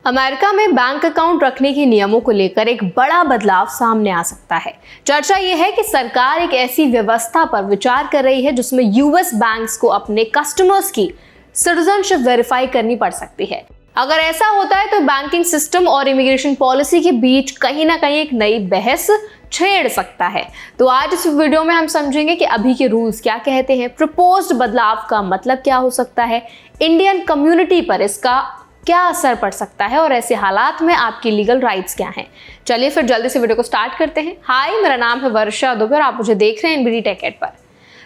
America में bank account रखने के नियमों को लेकर एक बड़ा बदलाव सामने आ सकता है। चर्चा यह है कि सरकार एक ऐसी व्यवस्था पर विचार कर रही है जिसमें यूएस बैंक्स को अपने कस्टमर्स की सिटीजनशिप वेरीफाई करनी पड़ सकती है। अगर ऐसा होता है तो बैंकिंग सिस्टम और इमिग्रेशन पॉलिसी के बीच कहीं ना कहीं एक नई बहस छेड़ सकता है। तो आज इस वीडियो में हम समझेंगे कि अभी के रूल्स क्या कहते हैं, प्रपोज्ड बदलाव का मतलब क्या हो सकता है, इंडियन कम्युनिटी पर इसका क्या असर पड़ सकता है और ऐसे हालात में आपकी लीगल राइट्स क्या हैं। चलिए फिर जल्दी से वीडियो को स्टार्ट करते हैं। हाय, मेरा नाम है वर्षा दुबे और आप मुझे देख रहे हैं एनबीडी टेक एड पर।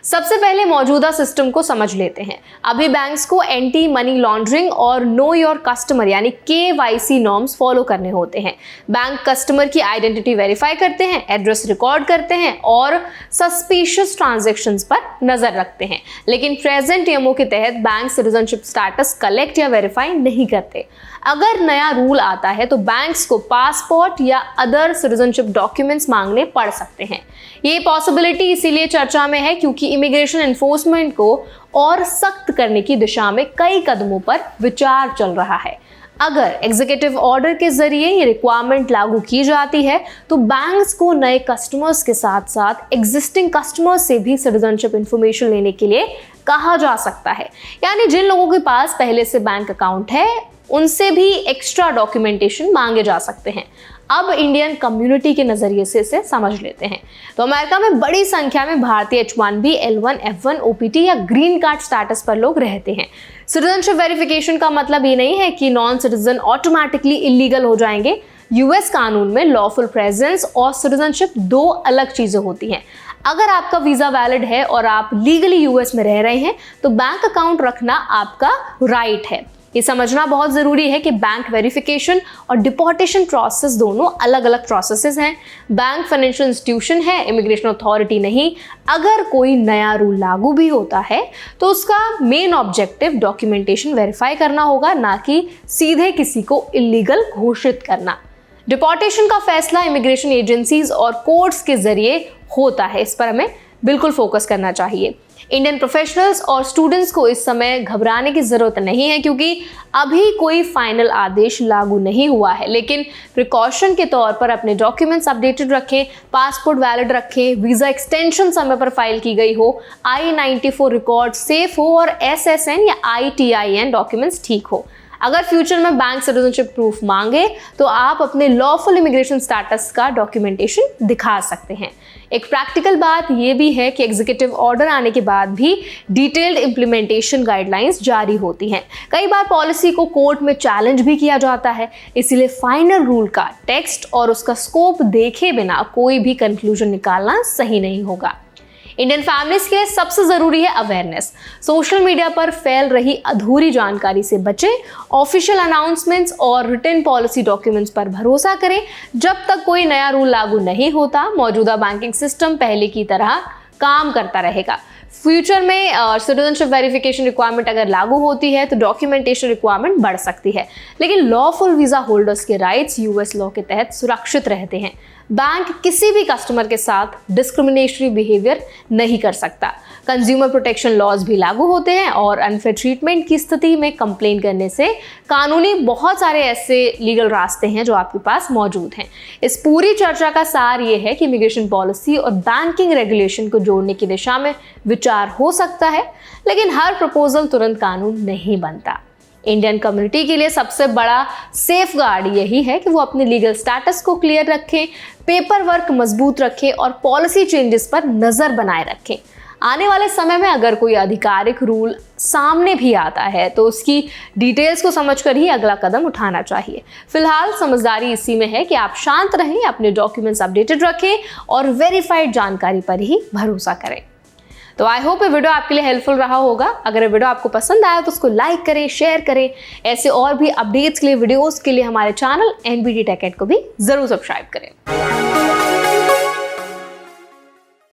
सबसे पहले मौजूदा सिस्टम को समझ लेते हैं। अभी बैंक्स को एंटी मनी लॉन्ड्रिंग और नो योर कस्टमर यानी KYC नॉर्म्स फॉलो करने होते हैं। बैंक कस्टमर की आइडेंटिटी वेरीफाई करते हैं, एड्रेस रिकॉर्ड करते हैं और सस्पिशियस ट्रांजैक्शंस पर नजर रखते हैं। लेकिन प्रेजेंट नियमों के तहत बैंक सिटीजनशिप स्टेटस कलेक्ट या वेरीफाई नहीं करते। अगर नया रूल आता है तो बैंक्स को पासपोर्ट या अदर सिटीजनशिप डॉक्यूमेंट्स मांगने पड़ सकते हैं। ये पॉसिबिलिटी इसीलिए चर्चा में है क्योंकि इमिग्रेशन एनफोर्समेंट को और सख्त करने की दिशा में कई कदमों पर विचार चल रहा है। अगर एग्जीक्यूटिव ऑर्डर के जरिए ये रिक्वायरमेंट लागू की जाती है तो बैंक्स को नए कस्टमर्स के साथ साथ एग्जिस्टिंग कस्टमर्स से भी सिटीजनशिप इंफॉर्मेशन लेने के लिए कहा जा सकता है। यानी जिन लोगों के पास पहले से बैंक अकाउंट है उनसे भी एक्स्ट्रा डॉक्यूमेंटेशन मांगे जा सकते हैं। अब इंडियन कम्युनिटी के नजरिए से इसे समझ लेते हैं। तो अमेरिका में बड़ी संख्या में भारतीय H1B, L1, F1, OPT या ग्रीन कार्ड स्टेटस पर लोग रहते हैं। सिटीजनशिप वेरिफिकेशन का मतलब ये नहीं है कि नॉन सिटीजन ऑटोमेटिकली इलीगल हो जाएंगे। यूएस कानून में लॉफुल प्रेजेंस और सिटीजनशिप दो अलग चीजें होती हैं। अगर आपका वीजा वैलिड है और आप लीगली यूएस में रह रहे हैं तो बैंक अकाउंट रखना आपका राइट है। ये समझना बहुत जरूरी है कि बैंक वेरिफिकेशन और डिपोर्टेशन प्रोसेस दोनों अलग अलग प्रोसेसेस हैं। बैंक फाइनेंशियल इंस्टीट्यूशन है, इमिग्रेशन अथॉरिटी नहीं। अगर कोई नया रूल लागू भी होता है तो उसका मेन ऑब्जेक्टिव डॉक्यूमेंटेशन वेरीफाई करना होगा, ना कि सीधे किसी को इलीगल घोषित करना। डिपोर्टेशन का फैसला इमिग्रेशन एजेंसीज और कोर्ट्स के जरिए होता है। इस पर हमें बिल्कुल फोकस करना चाहिए। इंडियन प्रोफेशनल्स और स्टूडेंट्स को इस समय घबराने की जरूरत नहीं है क्योंकि अभी कोई फाइनल आदेश लागू नहीं हुआ है। लेकिन प्रिकॉशन के तौर पर अपने डॉक्यूमेंट्स अपडेटेड रखें, पासपोर्ट वैलिड रखें, वीजा एक्सटेंशन समय पर फाइल की गई हो, I-94 रिकॉर्ड सेफ हो और SSN या ITIN डॉक्यूमेंट्स ठीक हो। अगर फ्यूचर में बैंक सिटीजनशिप प्रूफ मांगे तो आप अपने लॉफुल इमिग्रेशन स्टेटस का डॉक्यूमेंटेशन दिखा सकते हैं। एक प्रैक्टिकल बात यह भी है कि एग्जीक्यूटिव ऑर्डर आने के बाद भी डिटेल्ड इम्प्लीमेंटेशन गाइडलाइंस जारी होती हैं। कई बार पॉलिसी को कोर्ट में चैलेंज भी किया जाता है, इसीलिए फाइनल रूल का टेक्स्ट और उसका स्कोप देखे बिना कोई भी कंक्लूजन निकालना सही नहीं होगा। इंडियन फैमिलीज के लिए सबसे जरूरी है अवेयरनेस। सोशल मीडिया पर फैल रही अधूरी जानकारी से बचें, ऑफिशियल अनाउंसमेंट्स और रिटन पॉलिसी डॉक्यूमेंट्स पर भरोसा करें। जब तक कोई नया रूल लागू नहीं होता, मौजूदा बैंकिंग सिस्टम पहले की तरह काम करता रहेगा। फ्यूचर में सिटीजनशिप वेरिफिकेशन रिक्वायरमेंट अगर लागू होती है तो डॉक्यूमेंटेशन रिक्वायरमेंट बढ़ सकती है, लेकिन लॉफुल वीजा होल्डर्स के राइट्स यूएस लॉ के तहत सुरक्षित रहते हैं। बैंक किसी भी कस्टमर के साथ डिस्क्रिमिनेटरी बिहेवियर नहीं कर सकता। कंज्यूमर प्रोटेक्शन लॉज भी लागू होते हैं और अनफेयर ट्रीटमेंट की स्थिति में कंप्लेन करने से कानूनी बहुत सारे ऐसे लीगल रास्ते हैं जो आपके पास मौजूद हैं। इस पूरी चर्चा का सार ये है कि इमिग्रेशन पॉलिसी और बैंकिंग रेगुलेशन को जोड़ने की दिशा में विचार हो सकता है, लेकिन हर प्रपोजल तुरंत कानून नहीं बनता। इंडियन कम्युनिटी के लिए सबसे बड़ा सेफ गार्ड यही है कि वो अपने लीगल स्टेटस को क्लियर रखें, पेपर वर्क मजबूत रखें और पॉलिसी चेंजेस पर नजर बनाए रखें। आने वाले समय में अगर कोई आधिकारिक रूल सामने भी आता है तो उसकी डिटेल्स को समझकर ही अगला कदम उठाना चाहिए। फिलहाल समझदारी इसी में है कि आप शांत रहें, अपने डॉक्यूमेंट्स अपडेटेड रखें और वेरीफाइड जानकारी पर ही भरोसा करें। तो आई होप ये वीडियो आपके लिए हेल्पफुल रहा होगा। अगर ये वीडियो आपको पसंद आया तो उसको लाइक करें, शेयर करें। ऐसे और भी अपडेट्स के लिए, वीडियोस के लिए हमारे चैनल एनबीडी टेक एड को भी जरूर सब्सक्राइब करें।